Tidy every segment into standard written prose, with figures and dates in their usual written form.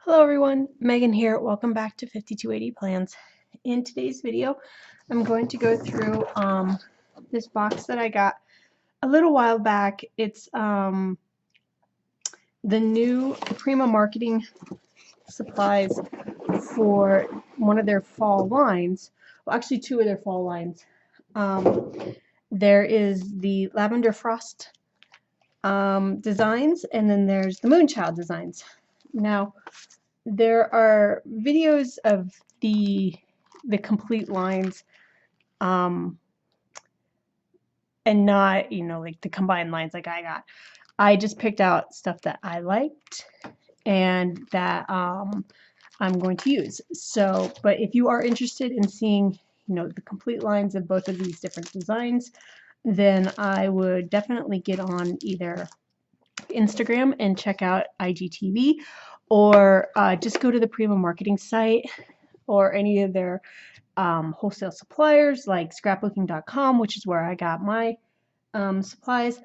Hello everyone, Megan here. Welcome back to 5280 Plans. In today's video, I'm going to go through this box that I got a little while back. It's the new Prima Marketing supplies for one of their fall lines. Well, actually two of their fall lines. There is the Lavender Frost designs, and then there's the Moonchild designs. Now, there are videos of the complete lines, and not, like the combined lines like I got. I just picked out stuff that I liked and that I'm going to use. So, but if you are interested in seeing, the complete lines of both of these different designs, then I would definitely get on either Instagram and check out IGTV, or just go to the Prima Marketing site or any of their wholesale suppliers like scrapbooking.com, which is where I got my supplies,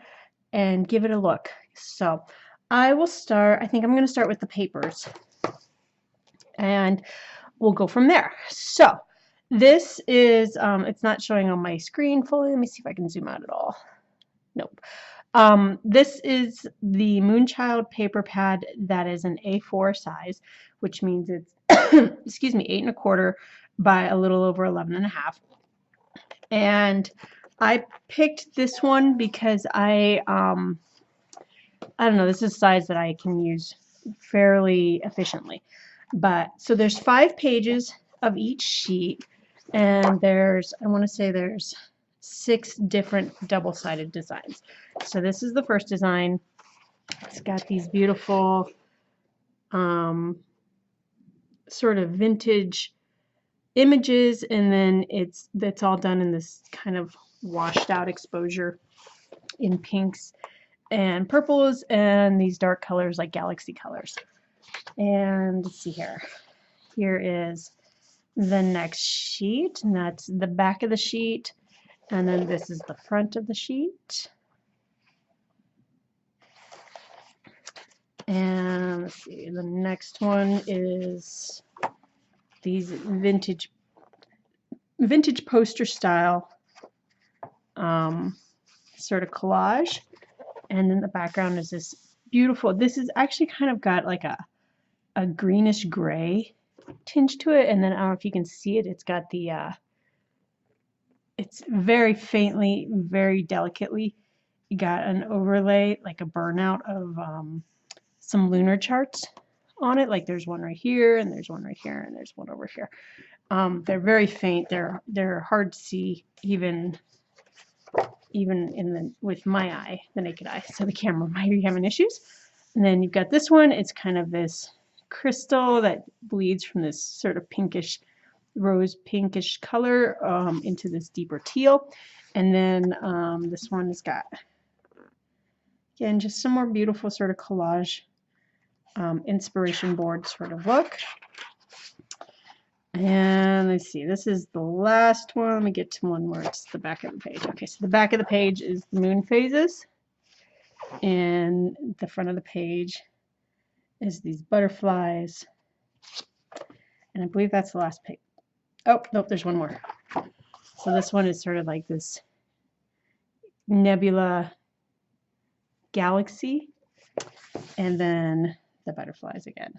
and give it a look. So I will start, I think I'm going to start with the papers, and we'll go from there. So this is, it's not showing on my screen fully. Let me see if I can zoom out at all. Nope. This is the Moonchild paper pad that is an A4 size, which means it's excuse me, 8 1/4 by a little over 11 1/2. And I picked this one because I don't know, this is a size that I can use fairly efficiently. But so there's 5 pages of each sheet, and there's, I want to say there's 6 different double-sided designs. So this is the first design. It's got these beautiful sort of vintage images, and then that's all done in this kind of washed out exposure in pinks and purples and these dark colors like galaxy colors. And let's see here. Here is the next sheet, and that's the back of the sheet. And then this is the front of the sheet. And let's see, the next one is these vintage poster style sort of collage. And then the background is this beautiful, this is actually kind of got like a greenish gray tinge to it. And then I don't know if you can see it, it's got the it's very faintly, very delicately, you got an overlay, like a burnout of some lunar charts on it. Like there's one right here, and there's one right here, and there's one over here. They're very faint. They're hard to see even with my eye, the naked eye. So the camera might be having issues. And then you've got this one. It's kind of this crystal that bleeds from this sort of pinkish, rose pinkish color into this deeper teal. And then this one has got, again, just some more beautiful sort of collage inspiration board sort of look. And let's see, this is the last one. Let me get to one where it's the back of the page. Okay, so the back of the page is the moon phases, and the front of the page is these butterflies. And I believe that's the last page. Oh, nope, there's one more. So this one is sort of like this nebula galaxy, and then the butterflies again.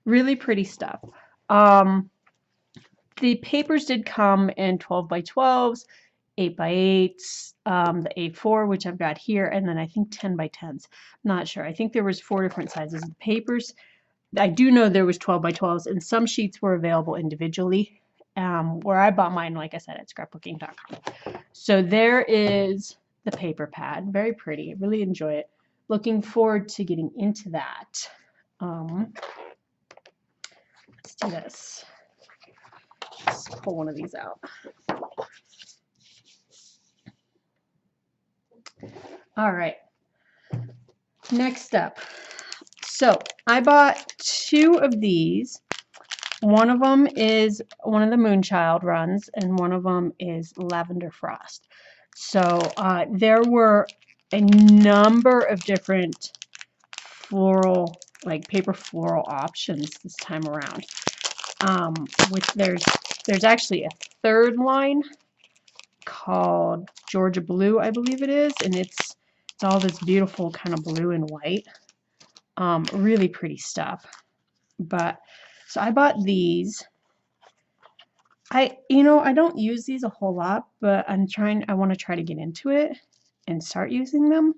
Really pretty stuff. The papers did come in 12 by 12s, 8 by 8s, the A4, which I've got here, and then I think 10 by 10s. Not sure. I think there was 4 different sizes of papers. I do know there was 12 by 12s, and some sheets were available individually, where I bought mine, like I said, at scrapbooking.com. So there is the paper pad. Very pretty. I really enjoy it. Looking forward to getting into that. Let's do this. Let's pull one of these out. All right. Next up. So I bought 2 of these. One of them is one of the Moonchild runs, and one of them is Lavender Frost. So there were a number of different floral like paper floral options this time around. Which there's actually a third line called Georgia Blue, I believe it is, and it's all this beautiful kind of blue and white. Really pretty stuff. But so I bought these. I don't use these a whole lot, but I want to try to get into it and start using them.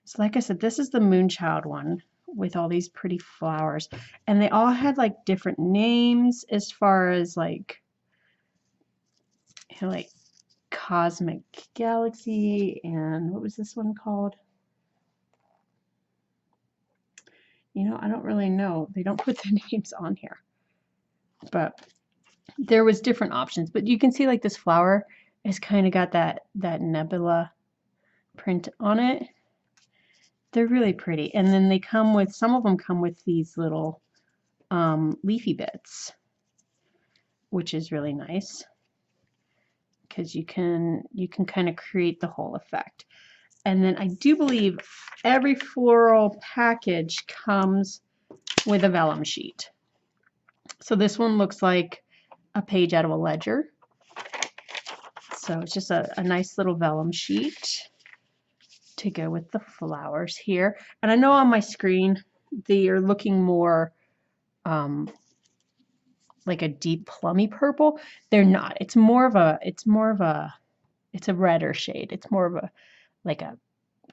So like I said, this is the Moonchild one with all these pretty flowers, and they all had like different names as far as like, like Cosmic Galaxy, and what was this one called? I don't really know. They don't put the names on here, but there was different options. But you can see like this flower has kind of got that nebula print on it. They're really pretty. And then they come with, some of them come with these little leafy bits, which is really nice because you can kind of create the whole effect. And then I do believe every floral package comes with a vellum sheet. So this one looks like a page out of a ledger. So it's just a nice little vellum sheet to go with the flowers here. And I know on my screen they are looking more like a deep plummy purple. They're not. It's a redder shade. It's more of a like a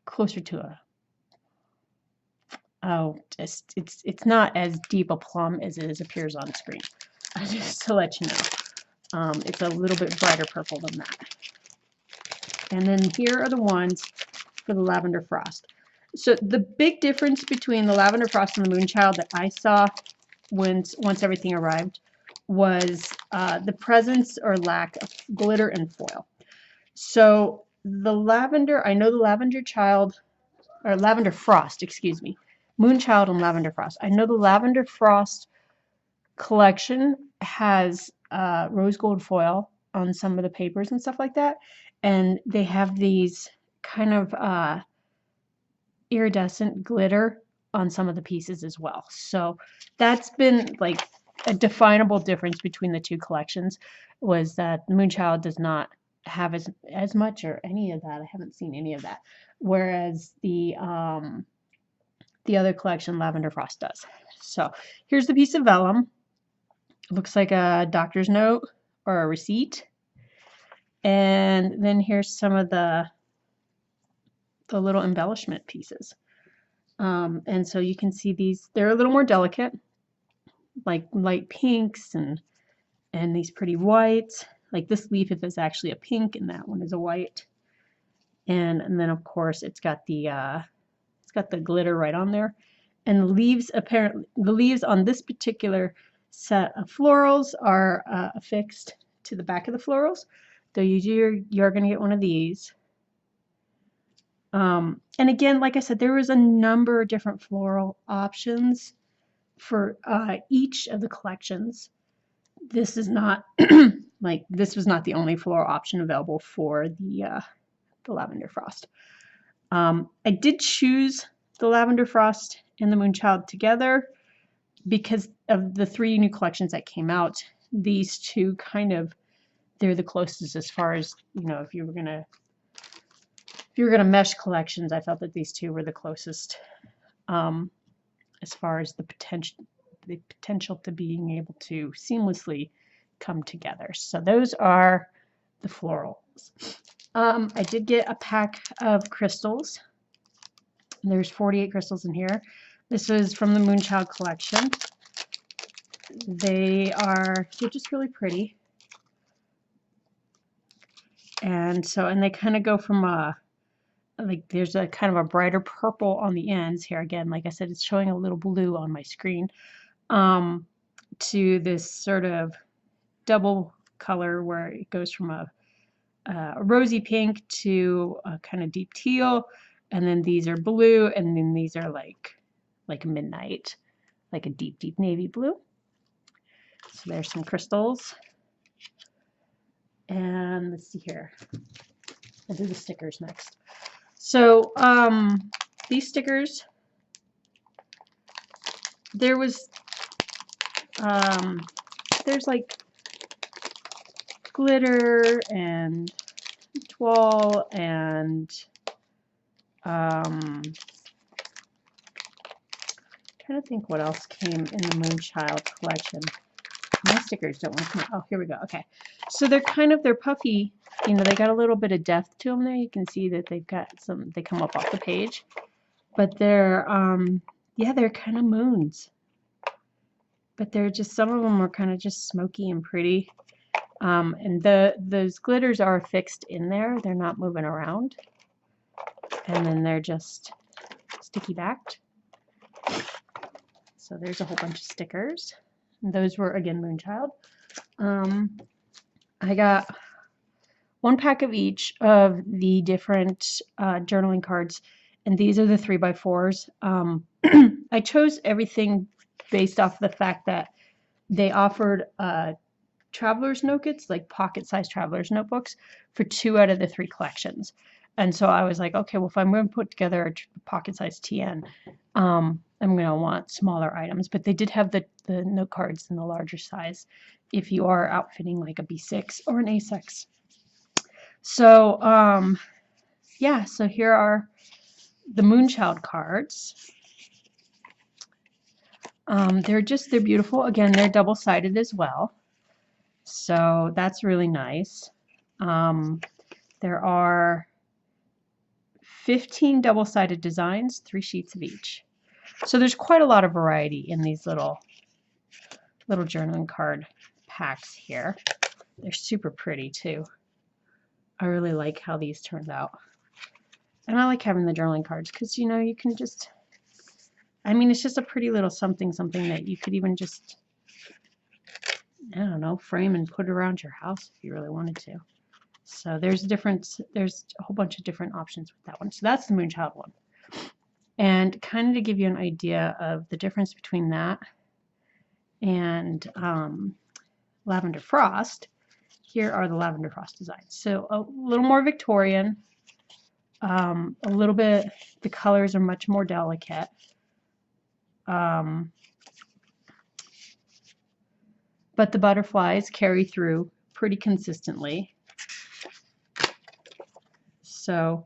closer to a it's not as deep a plum as it appears on screen. Just to let you know, it's a little bit brighter purple than that. And then here are the ones for the Lavender Frost. So the big difference between the Lavender Frost and the Moonchild that I saw once everything arrived was the presence or lack of glitter and foil. So the lavender, I know the Lavender Frost, excuse me, Moonchild and Lavender Frost. I know the Lavender Frost collection has rose gold foil on some of the papers and stuff like that, and they have these kind of iridescent glitter on some of the pieces as well. So that's been like a definable difference between the two collections, was that Moonchild does not have as much or any of that. I haven't seen any of that, whereas the other collection, Lavender Frost, does. So here's the piece of vellum. It looks like a doctor's note or a receipt. And then here's some of the little embellishment pieces. And so you can see these, they're a little more delicate, like light pinks and these pretty whites. Like this leaf is actually a pink and that one is a white. And then of course it's got the glitter right on there. And the leaves, apparently the leaves on this particular set of florals are affixed to the back of the florals. So you're going to get one of these. And again, like I said, there was a number of different floral options for each of the collections. This is not this was not the only floral option available for the Lavender Frost. I did choose the Lavender Frost and the Moonchild together because of the 3 new collections that came out. These two kind of, they're the closest as far as, if you were gonna mesh collections, I felt that these two were the closest as far as the potential to being able to seamlessly come together. So those are the florals. I did get a pack of crystals. There's 48 crystals in here. This is from the Moonchild collection. They're just really pretty. And they kind of go from there's a kind of a brighter purple on the ends here. Again, like I said, it's showing a little blue on my screen, to this sort of double color where it goes from a rosy pink to a kind of deep teal, and then these are blue, and then these are like midnight, like a deep navy blue. So there's some crystals. And let's see here. I'll do the stickers next. So these stickers there was, there's like glitter and toile and trying to think what else came in the Moonchild collection. My stickers don't want to come out. Oh, here we go. Okay. So they're puffy. You know, they got a little bit of depth to them there. You can see that they've got some, they come up off the page. But they're, yeah, they're kind of moons. But they're just, some of them are kind of just smoky and pretty. And those glitters are fixed in there. They're not moving around. And then they're just sticky backed. So there's a whole bunch of stickers. And those were, again, Moonchild. I got 1 pack of each of the different journaling cards. And these are the 3x4s. I chose everything based off the fact that they offered traveler's notebooks, like pocket-sized traveler's notebooks, for 2 out of the 3 collections. And so I was like, okay, well, if I'm going to put together a pocket-sized TN, I'm going to want smaller items. But they did have the note cards in the larger size if you are outfitting like a B6 or an A6. So, yeah, so here are the Moonchild cards. They're beautiful. Again, they're double-sided as well. So that's really nice. There are 15 double-sided designs, 3 sheets of each. So there's quite a lot of variety in these little journaling card packs here. They're super pretty too. I really like how these turned out. And I like having the journaling cards because, you know, you can just, I mean, it's just a pretty little something that you could even just, I don't know, frame and put around your house if you really wanted to. So there's a whole bunch of different options with that one. So that's the Moonchild one. And kind of to give you an idea of the difference between that and Lavender Frost, here are the Lavender Frost designs. So a little more Victorian, a little bit, the colors are much more delicate. But the butterflies carry through pretty consistently. So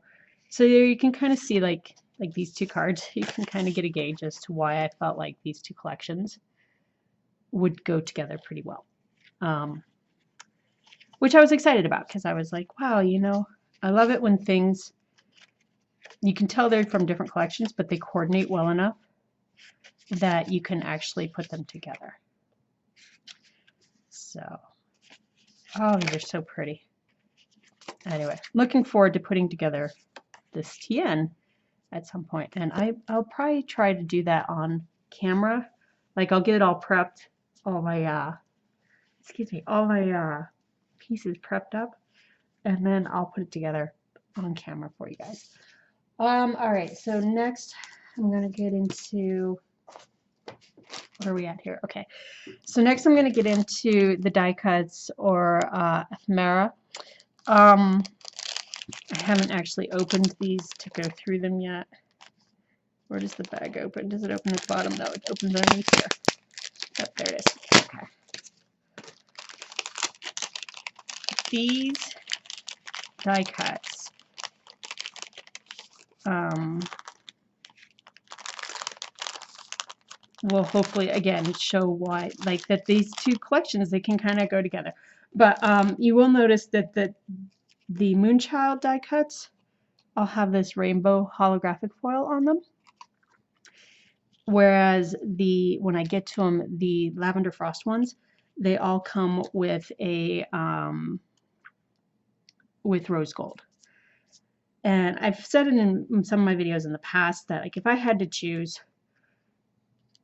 there you can kind of see like these 2 cards, you can kind of get a gauge as to why I felt like these 2 collections would go together pretty well. Which I was excited about because I was like, wow, you know, I love it when things, you can tell they're from different collections, but they coordinate well enough that you can actually put them together. So, oh, they're so pretty. Anyway, looking forward to putting together this TN at some point, and I'll probably try to do that on camera. Like I'll get it all prepped, all my pieces prepped up, and then I'll put it together on camera for you guys. All right, so next I'm gonna get into, where are we at here? Okay, so next I'm gonna get into the die cuts or ephemera. I haven't actually opened these to go through them yet. Where does the bag open? Does it open at the bottom? No, it opens underneath here. Oh, there it is. Okay. These die cuts will hopefully, again, show why, like that these 2 collections, they can kind of go together. But you will notice that the Moonchild die cuts all have this rainbow holographic foil on them. Whereas when I get to them, the Lavender Frost ones, they all come with a with rose gold. And I've said it in some of my videos in the past that like if I had to choose,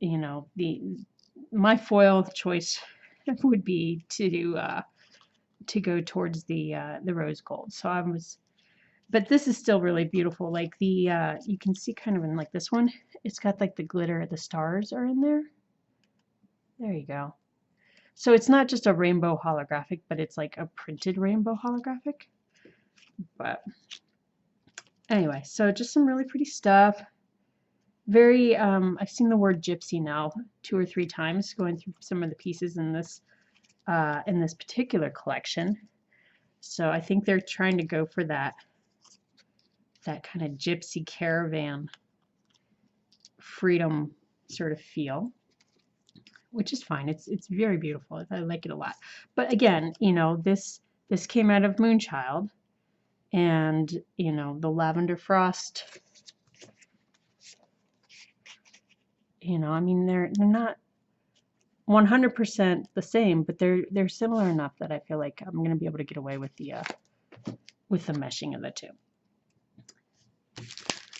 you know, my foil choice would be to go towards the rose gold. So I was, but this is still really beautiful. Like you can see kind of in like this one, it's got like the glitter, the stars are in there. There you go. So it's not just a rainbow holographic, but it's like a printed rainbow holographic. But anyway, so just some really pretty stuff. very, I've seen the word gypsy now 2 or 3 times going through some of the pieces in this particular collection. So I think they're trying to go for that kind of gypsy caravan freedom sort of feel, which is fine. It's very beautiful. I like it a lot. But again, you know, this came out of Moonchild, and you know, the Lavender Frost, you know, I mean, they're not 100% the same, but they're similar enough that I feel like I'm going to be able to get away with the meshing of the two.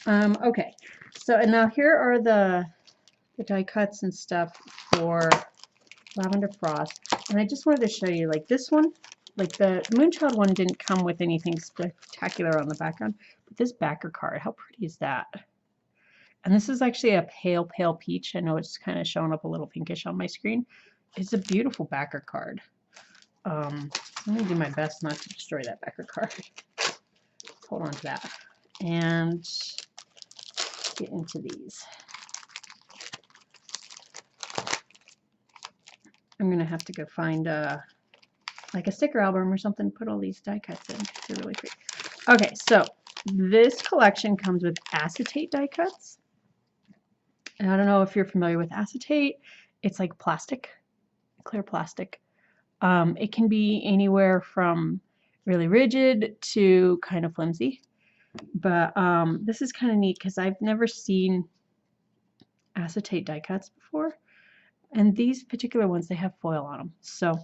Okay, so and now here are the die cuts and stuff for Lavender Frost, and I just wanted to show you, like this one, like the Moonchild one didn't come with anything spectacular on the background, but this backer card, how pretty is that? And this is actually a pale peach. I know it's kind of showing up a little pinkish on my screen. It's a beautiful backer card. Let me do my best not to destroy that backer card. Hold on to that. And get into these. I'm going to have to go find like a sticker album or something to put all these die cuts in. They're really pretty. Okay, so this collection comes with acetate die cuts. And I don't know if you're familiar with acetate. It's like plastic, clear plastic. It can be anywhere from really rigid to kind of flimsy. But this is kind of neat because I've never seen acetate die cuts before. And these particular ones, they have foil on them. So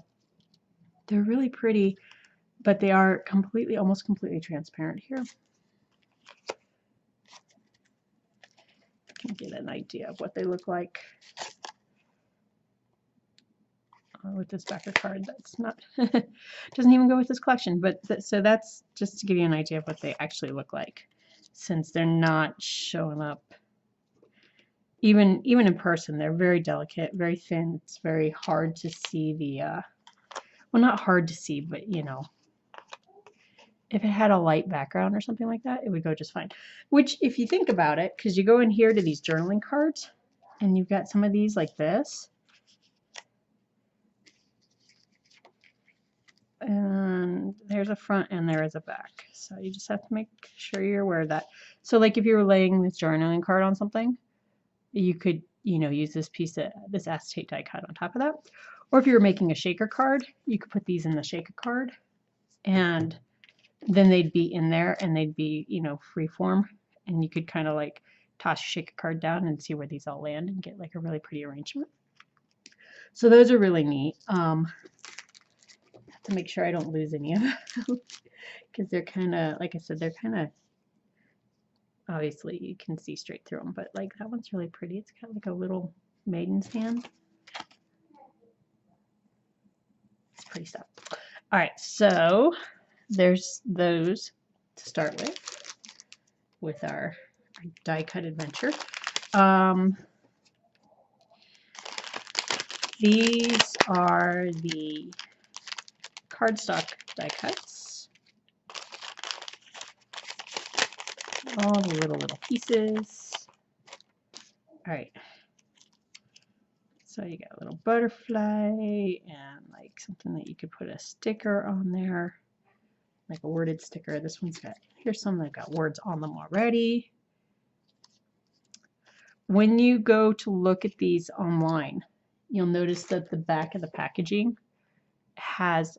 they're really pretty, but they are almost completely transparent here. You can get an idea of what they look like with this backer card. That's not, doesn't even go with this collection, but so that's just to give you an idea of what they actually look like, since they're not showing up. Even in person, they're very delicate, very thin. It's very hard to see the, well, not hard to see, but you know, if it had a light background or something like that, it would go just fine. Which, if you think about it, because you go in here to these journaling cards, and you've got some of these like this, and there's a front and there is a back. So you just have to make sure you're aware of that. So like if you were laying this journaling card on something, you could, you know, use this this acetate die cut on top of that. Or if you were making a shaker card, you could put these in the shaker card, and then they'd be in there and they'd be, you know, free form, and you could kind of like toss your shaker card down and see where these all land and get like a really pretty arrangement. So those are really neat. I have to make sure I don't lose any of them because they're kind of, like I said, they're kind of, obviously you can see straight through them, but like that one's really pretty. It's got like a little maiden's hand. It's pretty stuff. All right, so there's those to start with our die cut adventure. These are the cardstock die cuts. All the little pieces. All right. So you got a little butterfly and like something that you could put a sticker on there, like a worded sticker. This one's got, here's some that got words on them already. When you go to look at these online, you'll notice that the back of the packaging has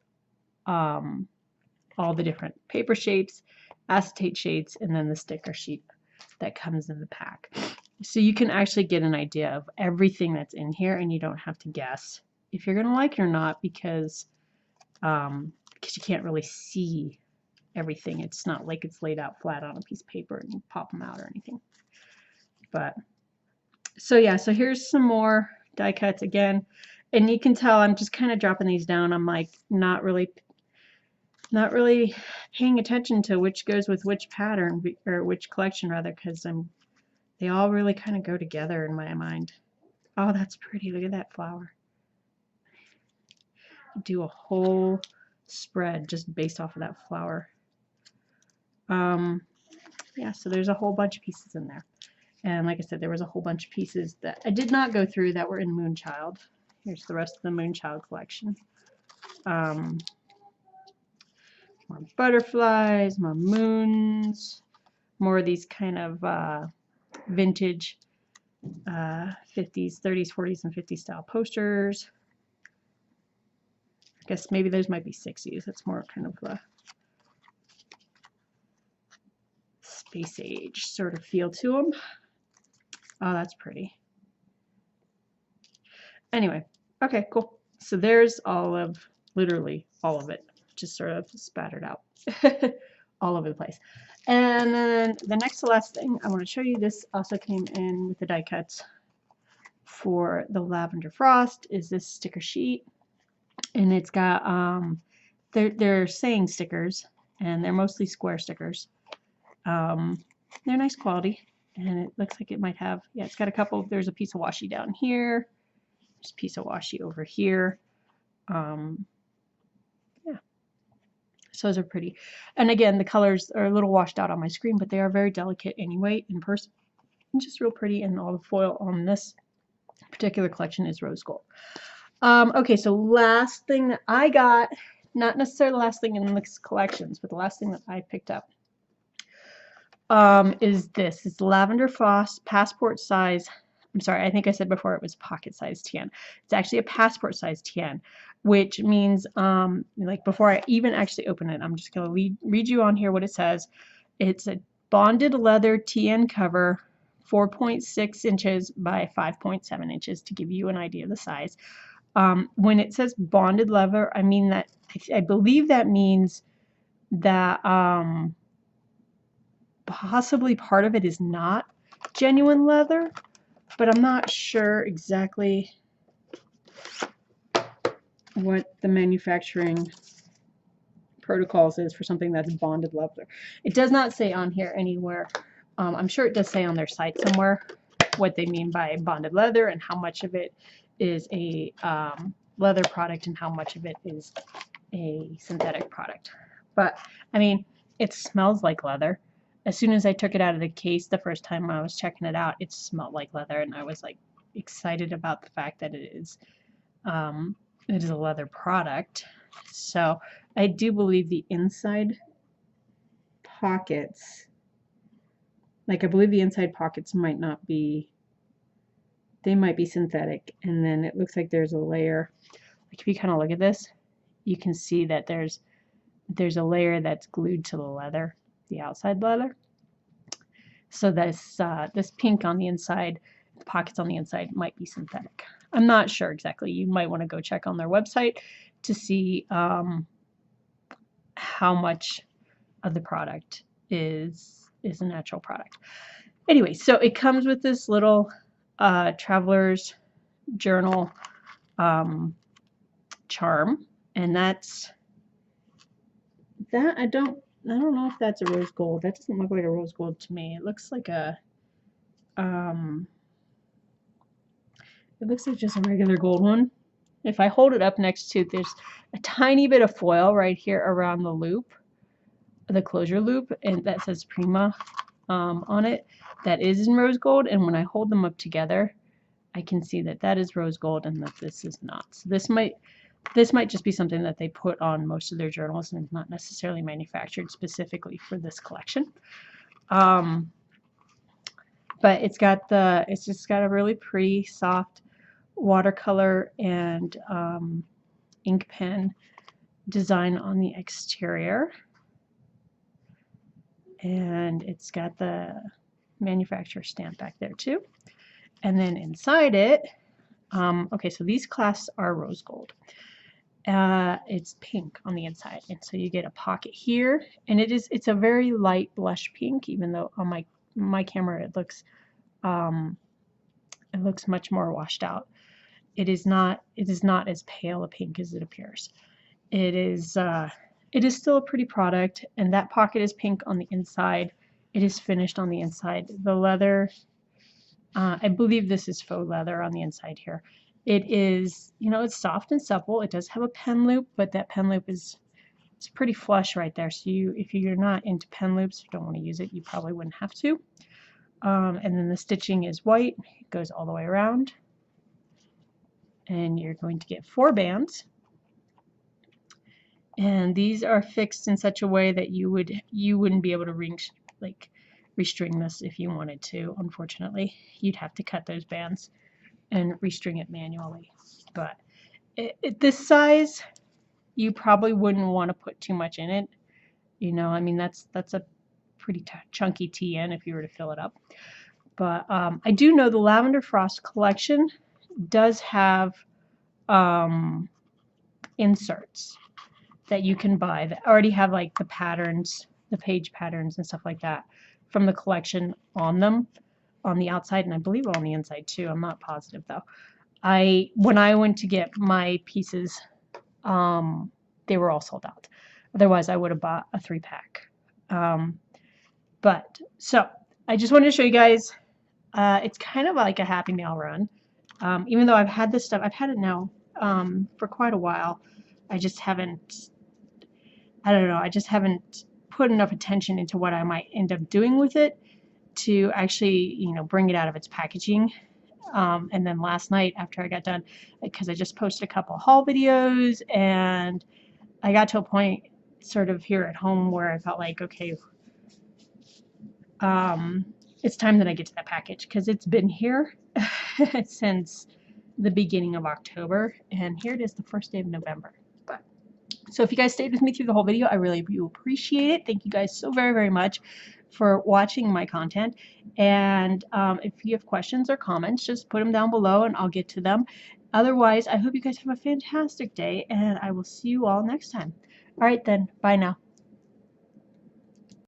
all the different paper shapes, acetate shades, and then the sticker sheet that comes in the pack. So you can actually get an idea of everything that's in here, and you don't have to guess if you're going to like it or not, because you can't really see everything. It's not like it's laid out flat on a piece of paper and you pop them out or anything. But so yeah, so here's some more die cuts again, and you can tell I'm just kind of dropping these down. I'm like not really paying attention to which goes with which pattern, or which collection rather, because they all really kind of go together in my mind. Oh, that's pretty. Look at that flower. Do a whole spread just based off of that flower. Yeah, so there's a whole bunch of pieces in there. And like I said, there was a whole bunch of pieces that I did not go through that were in Moonchild. Here's the rest of the Moonchild collection. More butterflies, more moons, more of these kind of vintage 50s, 30s, 40s, and 50s style posters. I guess maybe those might be 60s. That's more kind of a space age sort of feel to them. Oh, that's pretty. Anyway, okay, cool. So there's all of, literally all of it, just sort of spattered out all over the place. And then the next to last thing I want to show you, this also came in with the die cuts for the Lavender Frost, is this sticker sheet. And it's got, they're saying stickers, and they're mostly square stickers. They're nice quality, and it looks like it might have, yeah, it's got a couple, there's a piece of washi down here. There's a piece of washi over here. Yeah, so those are pretty. And again, the colors are a little washed out on my screen, but they are very delicate anyway in person. Just real pretty, and all the foil on this particular collection is rose gold. Okay, so last thing that I got, not necessarily the last thing in this collections, but the last thing that I picked up is this. It's Lavender Frost passport size. I'm sorry, I think I said before it was pocket size tan. It's actually a passport size tan, which means, like before I even actually open it, I'm just going to read you on here what it says. It's a bonded leather TN cover, 4.6 inches by 5.7 inches to give you an idea of the size. When it says bonded leather, I mean that, I believe that means that possibly part of it is not genuine leather, but I'm not sure exactly what the manufacturing protocols is for something that's bonded leather. It does not say on here anywhere. I'm sure it does say on their site somewhere what they mean by bonded leather and how much of it is a leather product and how much of it is a synthetic product. But I mean, it smells like leather. As soon as I took it out of the case the first time I was checking it out, it smelled like leather, and I was like excited about the fact that it is a leather product. So I do believe the inside pockets, like I believe the inside pockets might not be, they might be synthetic, and then it looks like there's a layer. Like if you kind of look at this, you can see that there's a layer that's glued to the leather, the outside leather. So this pink on the inside, the pockets on the inside might be synthetic. I'm not sure exactly. You might want to go check on their website to see how much of the product is a natural product. Anyway, so it comes with this little traveler's journal charm, and that's that. I don't know if that's a rose gold. That doesn't look like a rose gold to me. It looks like a it looks like just a regular gold one. If I hold it up next to, there's a tiny bit of foil right here around the loop, the closure loop, and that says Prima on it. That is in rose gold, and when I hold them up together, I can see that that is rose gold and that this is not. So this might just be something that they put on most of their journals and not necessarily manufactured specifically for this collection. But it's just got a really pretty soft watercolor and ink pen design on the exterior, and it's got the manufacturer stamp back there too. And then inside it, okay, so these clasps are rose gold. It's pink on the inside, and so you get a pocket here, and it's a very light blush pink, even though on my camera it looks much more washed out. It is not as pale a pink as it appears. It is still a pretty product, and that pocket is pink on the inside. It is finished on the inside. The leather, I believe this is faux leather on the inside here. It is, it's soft and supple. It does have a pen loop, but that pen loop it's pretty flush right there. So if you're not into pen loops, you don't want to use it, you probably wouldn't have to. And then the stitching is white. It goes all the way around. And you're going to get 4 bands. And these are fixed in such a way that you wouldn't be able to restring this if you wanted to. Unfortunately, you'd have to cut those bands and restring it manually. But at this size, you probably wouldn't want to put too much in it. You know, I mean, that's a pretty chunky TN if you were to fill it up. But I do know the Lavender Frost collection does have inserts that you can buy that already have like the patterns, the page patterns and stuff like that from the collection on them, on the outside, and I believe on the inside too. I'm not positive though. When I went to get my pieces, they were all sold out. Otherwise, I would have bought a 3-pack. But so I just wanted to show you guys. It's kind of like a Happy Mail run. Even though I've had this stuff, I've had it now for quite a while. I just haven't. I don't know. I just haven't put enough attention into what I might end up doing with it to actually, you know, bring it out of its packaging. And then last night after I got done, because I just posted a couple haul videos, and I got to a point sort of here at home where I felt like, okay, it's time that I get to that package, because it's been here since the beginning of October, and here it is, the first day of November. But so if you guys stayed with me through the whole video, I really do appreciate it. Thank you guys so very, very much for watching my content. And if you have questions or comments, just put them down below and I'll get to them. Otherwise, I hope you guys have a fantastic day, and I will see you all next time. All right then, bye now.